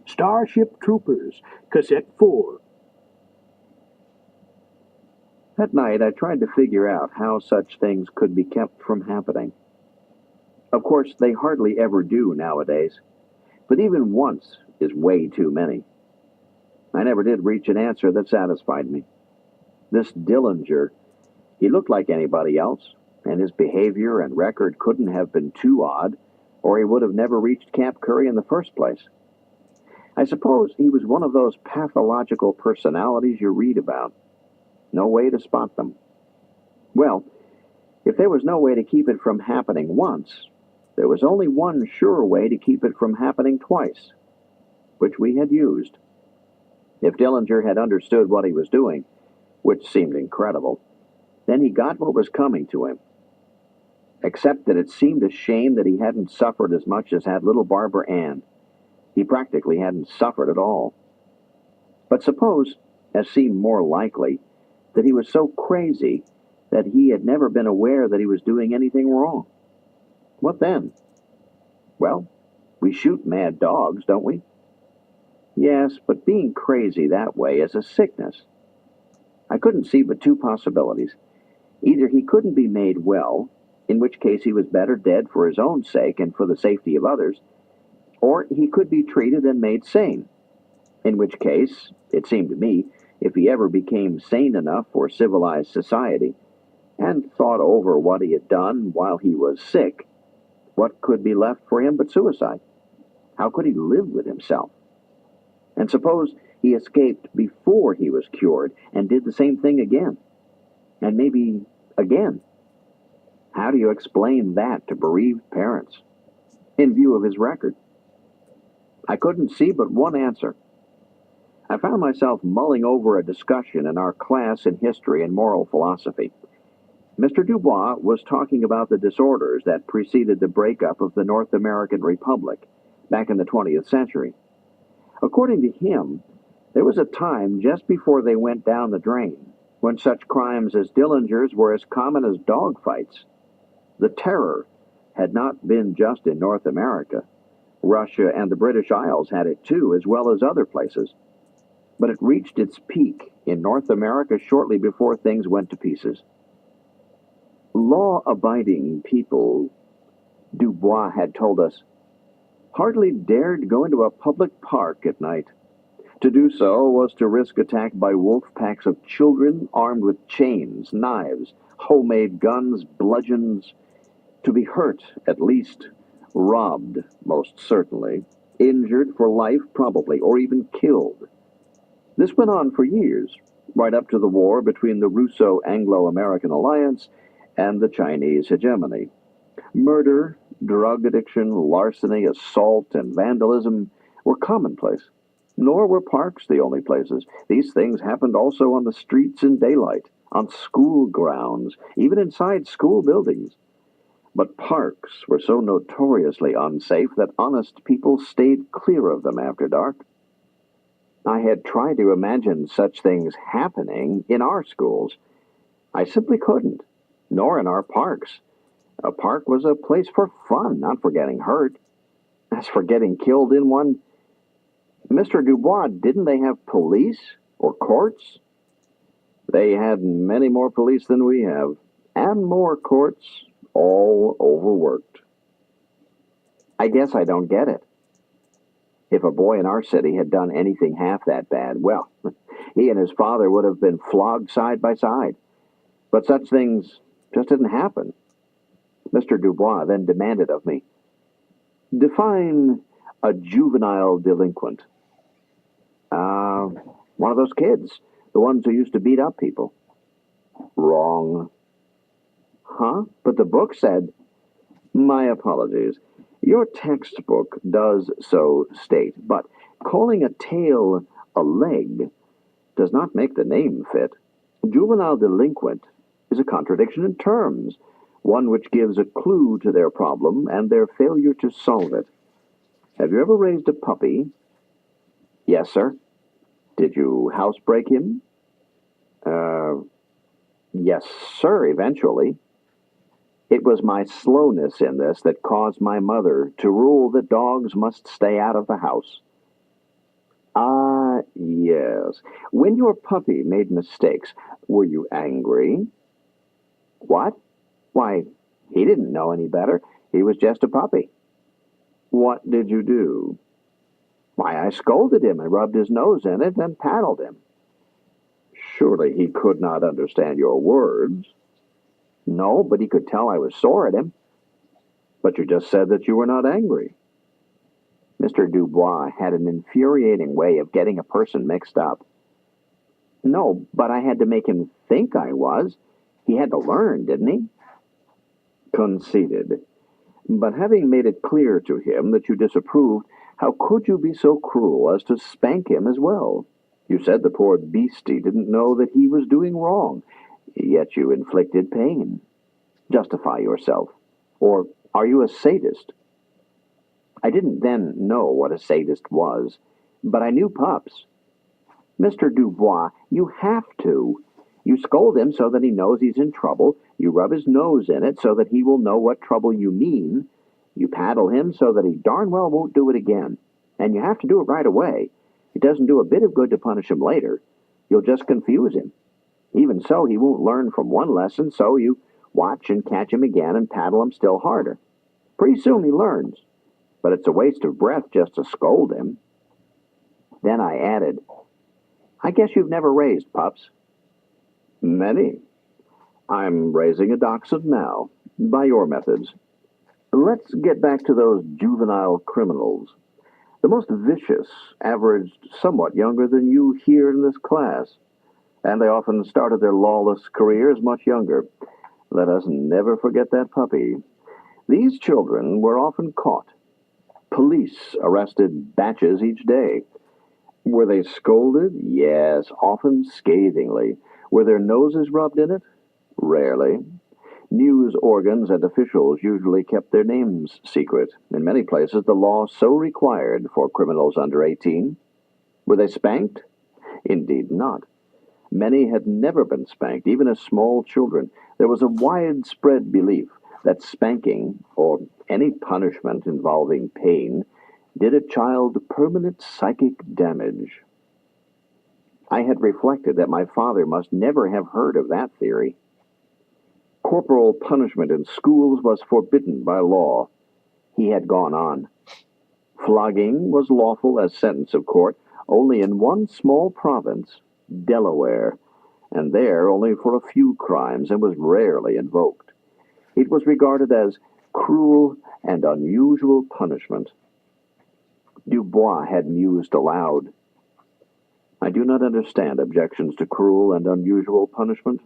Starship Troopers, Cassette 4. That night, I tried to figure out how such things could be kept from happening. Of course, they hardly ever do nowadays, but even once is way too many. I never did reach an answer that satisfied me. This Dillinger, he looked like anybody else, and his behavior and record couldn't have been too odd, or he would have never reached Camp Curry in the first place. I suppose he was one of those pathological personalities you read about. No way to spot them. Well, if there was no way to keep it from happening once, there was only one sure way to keep it from happening twice, which we had used. If Dillinger had understood what he was doing, which seemed incredible, then he got what was coming to him. Except that it seemed a shame that he hadn't suffered as much as had little Barbara Ann. He practically hadn't suffered at all. But suppose, as seemed more likely, that he was so crazy that he had never been aware that he was doing anything wrong. What then? Well, we shoot mad dogs, don't we? Yes, but being crazy that way is a sickness. I couldn't see but two possibilities. Either he couldn't be made well, in which case he was better dead for his own sake and for the safety of others, or he could be treated and made sane, in which case, it seemed to me, if he ever became sane enough for civilized society, and thought over what he had done while he was sick, what could be left for him but suicide? How could he live with himself? And suppose he escaped before he was cured and did the same thing again, and maybe again. How do you explain that to bereaved parents, in view of his record? I couldn't see but one answer. I found myself mulling over a discussion in our class in history and moral philosophy. Mr. Dubois was talking about the disorders that preceded the breakup of the North American Republic back in the 20th century. According to him, there was a time just before they went down the drain when such crimes as Dillinger's were as common as dogfights. The terror had not been just in North America. Russia and the British Isles had it too, as well as other places. But it reached its peak in North America shortly before things went to pieces. Law-abiding people, Dubois had told us, hardly dared go into a public park at night. To do so was to risk attack by wolf packs of children armed with chains, knives, homemade guns, bludgeons, to be hurt, at least, robbed, most certainly, injured for life, probably, or even killed. This went on for years, right up to the war between the Russo-Anglo-American alliance and the Chinese hegemony. Murder, drug addiction, larceny, assault, and vandalism were commonplace. Nor were parks the only places. These things happened also on the streets in daylight, on school grounds, even inside school buildings. But parks were so notoriously unsafe that honest people stayed clear of them after dark. I had tried to imagine such things happening in our schools. I simply couldn't, nor in our parks. A park was a place for fun, not for getting hurt. As for getting killed in one, Mr. Dubois, didn't they have police or courts? They had many more police than we have, and more courts, all overworked. I guess I don't get it. If a boy in our city had done anything half that bad, well, he and his father would have been flogged side by side. But such things just didn't happen. Mr. Dubois then demanded of me, define a juvenile delinquent. One of those kids, the ones who used to beat up people. Wrong. Huh? But the book said, my apologies. Your textbook does so state, but calling a tail a leg does not make the name fit. Juvenile delinquent is a contradiction in terms, one which gives a clue to their problem and their failure to solve it. Have you ever raised a puppy? Yes, sir. Did you housebreak him? Yes, sir, eventually. It was my slowness in this that caused my mother to rule that dogs must stay out of the house. Ah, yes. When your puppy made mistakes, were you angry? What? Why, he didn't know any better. He was just a puppy. What did you do? Why, I scolded him and rubbed his nose in it and paddled him. Surely he could not understand your words. No, but he could tell I was sore at him. But you just said that you were not angry. Mr. Dubois had an infuriating way of getting a person mixed up. No, but I had to make him think I was. He had to learn, didn't he? Conceded. But having made it clear to him that you disapproved, how could you be so cruel as to spank him as well? You said the poor beastie didn't know that he was doing wrong, yet you inflicted pain. Justify yourself. Or are you a sadist? I didn't then know what a sadist was, but I knew pups. Mr. Dubois, you have to. You scold him so that he knows he's in trouble. You rub his nose in it so that he will know what trouble you mean. You paddle him so that he darn well won't do it again. And you have to do it right away. It doesn't do a bit of good to punish him later. You'll just confuse him. Even so, he won't learn from one lesson, so you watch and catch him again and paddle him still harder. Pretty soon he learns. But it's a waste of breath just to scold him. Then I added, I guess you've never raised pups. Many. I'm raising a dachshund now, by your methods. Let's get back to those juvenile criminals. The most vicious averaged somewhat younger than you here in this class, and they often started their lawless careers much younger. Let us never forget that puppy. These children were often caught. Police arrested batches each day. Were they scolded? Yes, often scathingly. Were their noses rubbed in it? Rarely. News organs and officials usually kept their names secret. In many places, the law so required for criminals under 18. Were they spanked? Indeed not. Many had never been spanked, even as small children. There was a widespread belief that spanking, or any punishment involving pain, did a child permanent psychic damage. I had reflected that my father must never have heard of that theory. Corporal punishment in schools was forbidden by law. He had gone on. Flogging was lawful as sentence of court only in one small province, Delaware, and there only for a few crimes and was rarely invoked. It was regarded as cruel and unusual punishment. Dubois had mused aloud. I do not understand objections to cruel and unusual punishment.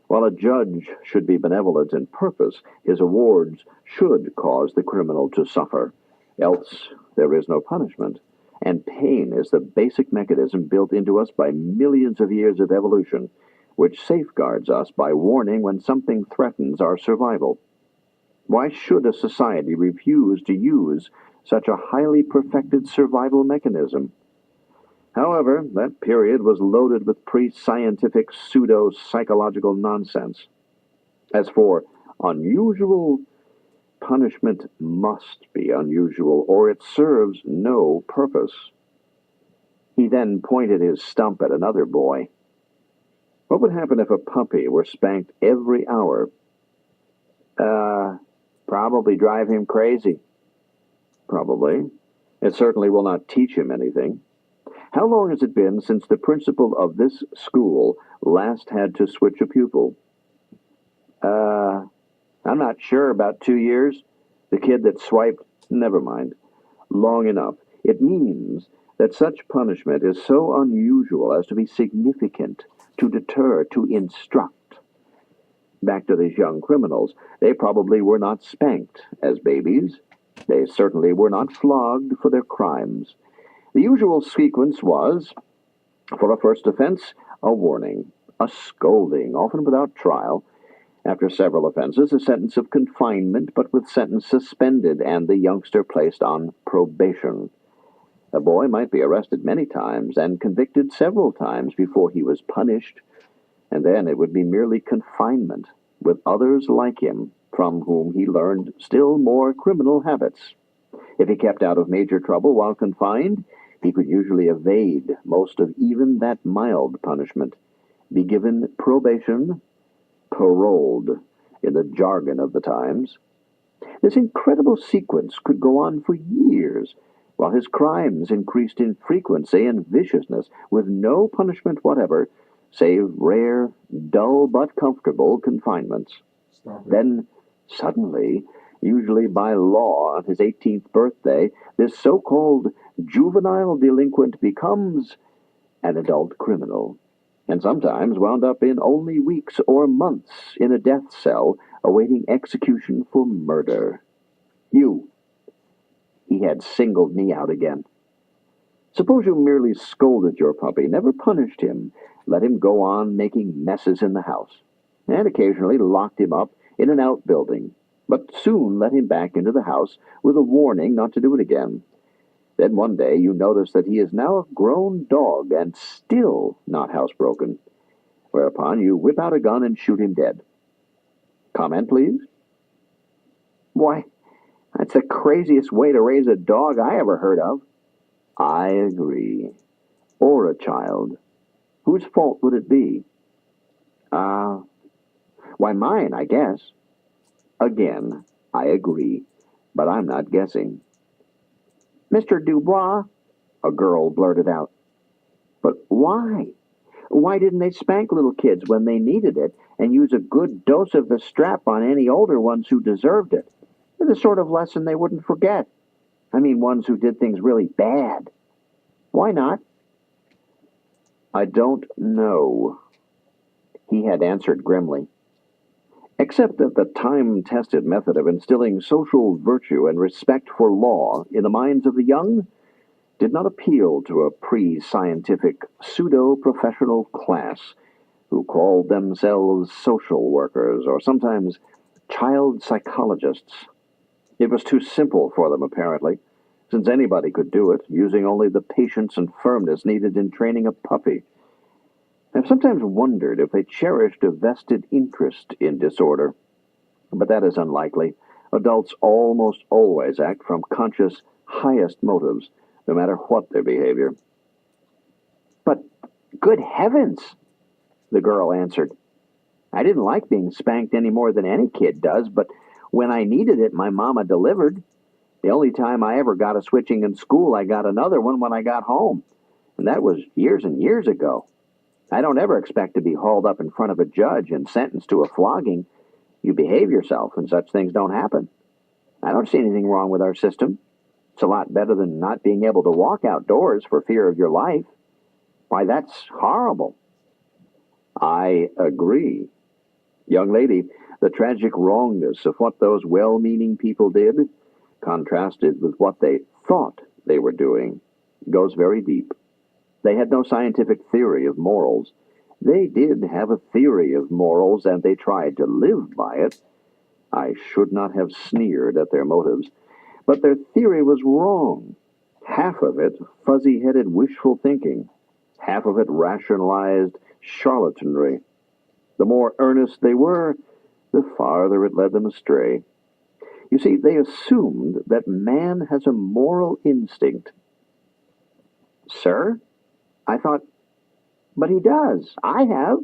While a judge should be benevolent in purpose, his awards should cause the criminal to suffer. Else there is no punishment. And pain is the basic mechanism built into us by millions of years of evolution, which safeguards us by warning when something threatens our survival. Why should a society refuse to use such a highly perfected survival mechanism? However, that period was loaded with pre-scientific pseudo-psychological nonsense. As for unusual, punishment must be unusual, or it serves no purpose. He then pointed his stump at another boy. What would happen if a puppy were spanked every hour? Probably drive him crazy. Probably. It certainly will not teach him anything. How long has it been since the principal of this school last had to switch a pupil? I'm not sure, about 2 years. The kid that swiped, never mind. Long enough. It means that such punishment is so unusual as to be significant, to deter, to instruct. Back to these young criminals. They probably were not spanked as babies. They certainly were not flogged for their crimes. The usual sequence was, for a first offense, a warning, a scolding, often without trial. After several offenses, a sentence of confinement, but with sentence suspended and the youngster placed on probation. A boy might be arrested many times and convicted several times before he was punished, and then it would be merely confinement, with others like him, from whom he learned still more criminal habits. If he kept out of major trouble while confined, He could usually evade most of even that mild punishment, be given probation, paroled, in the jargon of the times. This incredible sequence could go on for years, while his crimes increased in frequency and viciousness, with no punishment whatever, save rare, dull but comfortable confinements. Then, suddenly, usually by law on his 18th birthday, this so-called juvenile delinquent becomes an adult criminal, and sometimes wound up in only weeks or months in a death cell awaiting execution for murder. You. He had singled me out again. Suppose you merely scolded your puppy, never punished him, let him go on making messes in the house, and occasionally locked him up in an outbuilding, but soon let him back into the house with a warning not to do it again. Then one day you notice that he is now a grown dog and still not housebroken, whereupon you whip out a gun and shoot him dead. Comment, please? Why, that's the craziest way to raise a dog I ever heard of. I agree. Or a child. Whose fault would it be? Why, mine, I guess. Again, I agree, but I'm not guessing. Mr. Dubois, a girl blurted out. But why? Why didn't they spank little kids when they needed it and use a good dose of the strap on any older ones who deserved it? The sort of lesson they wouldn't forget. I mean, ones who did things really bad. Why not? I don't know, he had answered grimly. Except that the time-tested method of instilling social virtue and respect for law in the minds of the young did not appeal to a pre-scientific, pseudo-professional class who called themselves social workers or sometimes child psychologists. It was too simple for them, apparently, since anybody could do it, using only the patience and firmness needed in training a puppy. I've sometimes wondered if they cherished a vested interest in disorder, but that is unlikely. Adults almost always act from conscious, highest motives, no matter what their behavior. But, good heavens, the girl answered. I didn't like being spanked any more than any kid does, but when I needed it, my mama delivered. The only time I ever got a switching in school, I got another one when I got home, and that was years and years ago. I don't ever expect to be hauled up in front of a judge and sentenced to a flogging. You behave yourself, and such things don't happen. I don't see anything wrong with our system. It's a lot better than not being able to walk outdoors for fear of your life. Why, that's horrible. I agree. Young lady, the tragic wrongness of what those well-meaning people did, contrasted with what they thought they were doing, goes very deep. They had no scientific theory of morals. They did have a theory of morals, and they tried to live by it. I should not have sneered at their motives, but their theory was wrong. Half of it fuzzy-headed wishful thinking, half of it rationalized charlatanry. The more earnest they were, the farther it led them astray. You see, they assumed that man has a moral instinct. Sir? I thought, but he does. I have.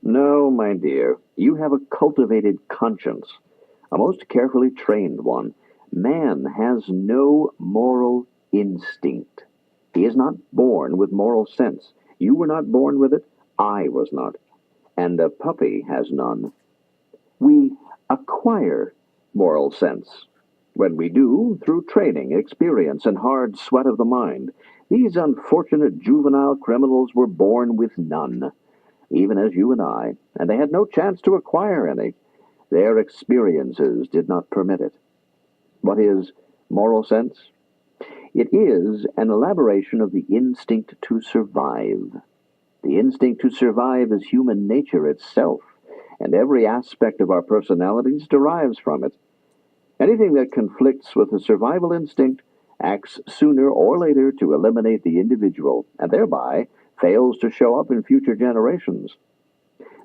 No, my dear, you have a cultivated conscience, a most carefully trained one. Man has no moral instinct. He is not born with moral sense. You were not born with it. I was not. And a puppy has none. We acquire moral sense. When we do, through training, experience, and hard sweat of the mind. These unfortunate juvenile criminals were born with none, even as you and I, and they had no chance to acquire any. Their experiences did not permit it. What is moral sense? It is an elaboration of the instinct to survive. The instinct to survive is human nature itself, and every aspect of our personalities derives from it. Anything that conflicts with the survival instinct acts sooner or later to eliminate the individual, and thereby fails to show up in future generations.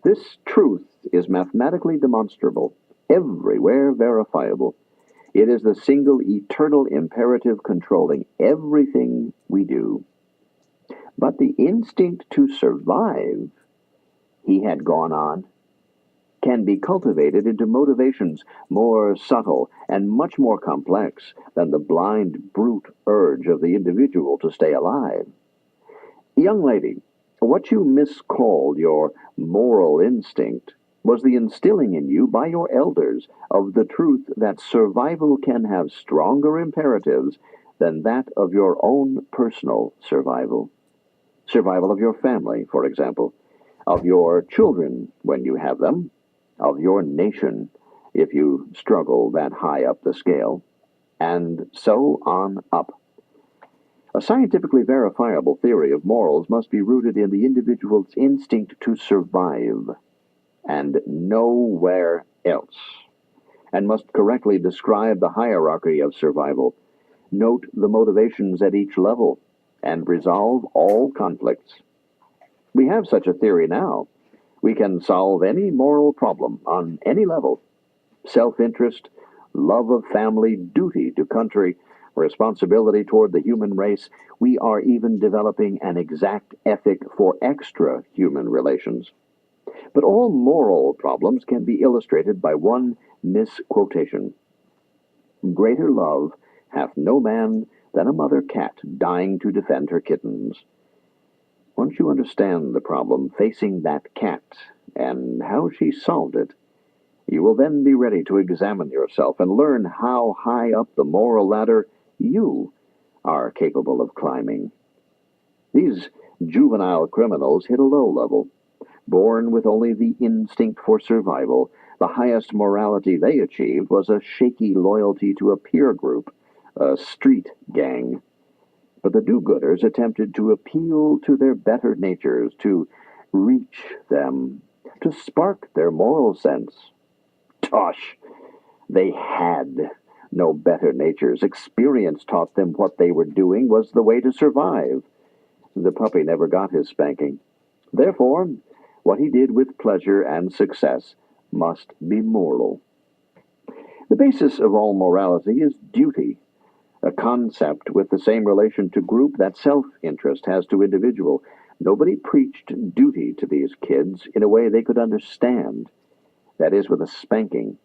This truth is mathematically demonstrable, everywhere verifiable. It is the single eternal imperative controlling everything we do. But the instinct to survive, he had gone on, can be cultivated into motivations more subtle and much more complex than the blind brute urge of the individual to stay alive. Young lady, what you miscalled your moral instinct was the instilling in you by your elders of the truth that survival can have stronger imperatives than that of your own personal survival. Survival of your family, for example, of your children when you have them, of your nation if you struggle that high up the scale, and so on up. A scientifically verifiable theory of morals must be rooted in the individual's instinct to survive, and nowhere else, and must correctly describe the hierarchy of survival, note the motivations at each level, and resolve all conflicts. We have such a theory now. We can solve any moral problem on any level. Self-interest, love of family, duty to country, responsibility toward the human race. We are even developing an exact ethic for extra-human relations. But all moral problems can be illustrated by one misquotation. Greater love hath no man than a mother cat dying to defend her kittens. Once you understand the problem facing that cat and how she solved it, you will then be ready to examine yourself and learn how high up the moral ladder you are capable of climbing. These juvenile criminals hit a low level. Born with only the instinct for survival, the highest morality they achieved was a shaky loyalty to a peer group, a street gang. But the do-gooders attempted to appeal to their better natures, to reach them, to spark their moral sense. Tosh! They had no better natures. Experience taught them what they were doing was the way to survive. The puppy never got his spanking. Therefore, what he did with pleasure and success must be moral. The basis of all morality is duty, a concept with the same relation to group that self-interest has to individual. Nobody preached duty to these kids in a way they could understand, that is, with a spanking.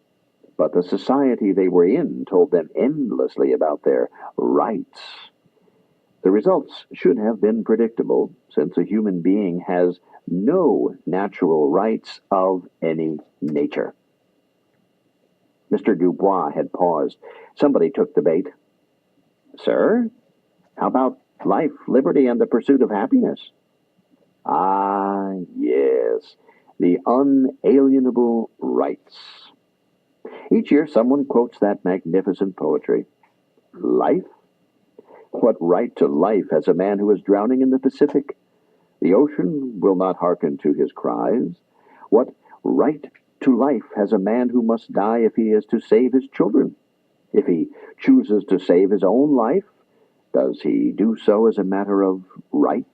But the society they were in told them endlessly about their rights. The results should have been predictable, since a human being has no natural rights of any nature. Mr. Dubois had paused. Somebody took the bait. Sir, how about life, liberty, and the pursuit of happiness? Ah, yes, the unalienable rights. Each year someone quotes that magnificent poetry. Life? What right to life has a man who is drowning in the Pacific? The ocean will not hearken to his cries. What right to life has a man who must die if he is to save his children? If he chooses to save his own life, does he do so as a matter of right?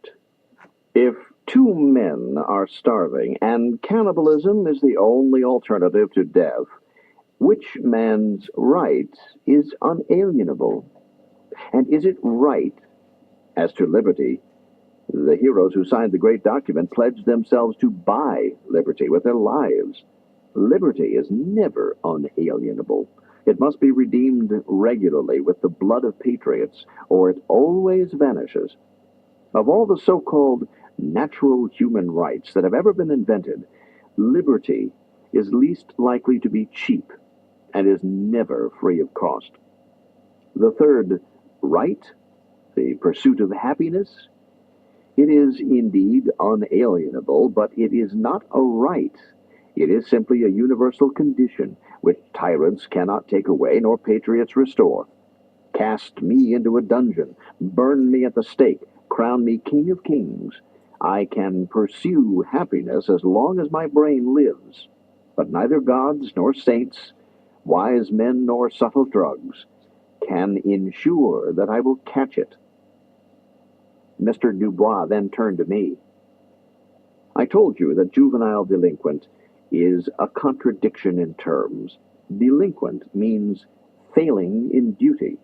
If two men are starving and cannibalism is the only alternative to death, which man's right is unalienable? And is it right, as to liberty, the heroes who signed the great document pledged themselves to buy liberty with their lives? Liberty is never unalienable. It must be redeemed regularly with the blood of patriots, or it always vanishes. Of all the so-called natural human rights that have ever been invented, liberty is least likely to be cheap and is never free of cost. The third right, the pursuit of happiness, it is indeed unalienable, but it is not a right. It is simply a universal condition which tyrants cannot take away nor patriots restore. Cast me into a dungeon, burn me at the stake, crown me king of kings. I can pursue happiness as long as my brain lives, but neither gods nor saints, wise men nor subtle drugs, can ensure that I will catch it. Mr. Dubois then turned to me. I told you that juvenile delinquent is a contradiction in terms. Delinquent means failing in duty.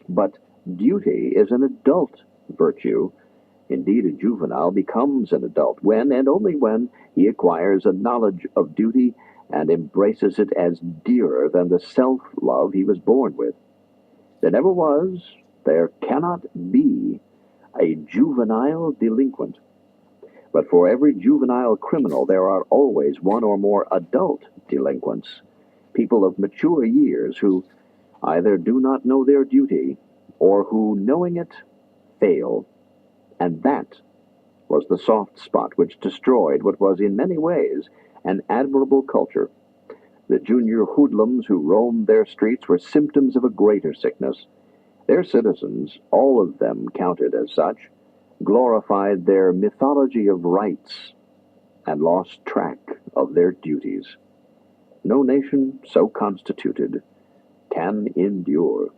But duty is an adult virtue. Indeed, a juvenile becomes an adult when, and only when, he acquires a knowledge of duty and embraces it as dearer than the self-love he was born with. There never was, there cannot be, a juvenile delinquent. But for every juvenile criminal, there are always one or more adult delinquents, people of mature years who either do not know their duty or who, knowing it, fail. And that was the soft spot which destroyed what was in many ways an admirable culture. The junior hoodlums who roamed their streets were symptoms of a greater sickness. Their citizens, all of them counted as such, glorified their mythology of rights and lost track of their duties. No nation so constituted can endure.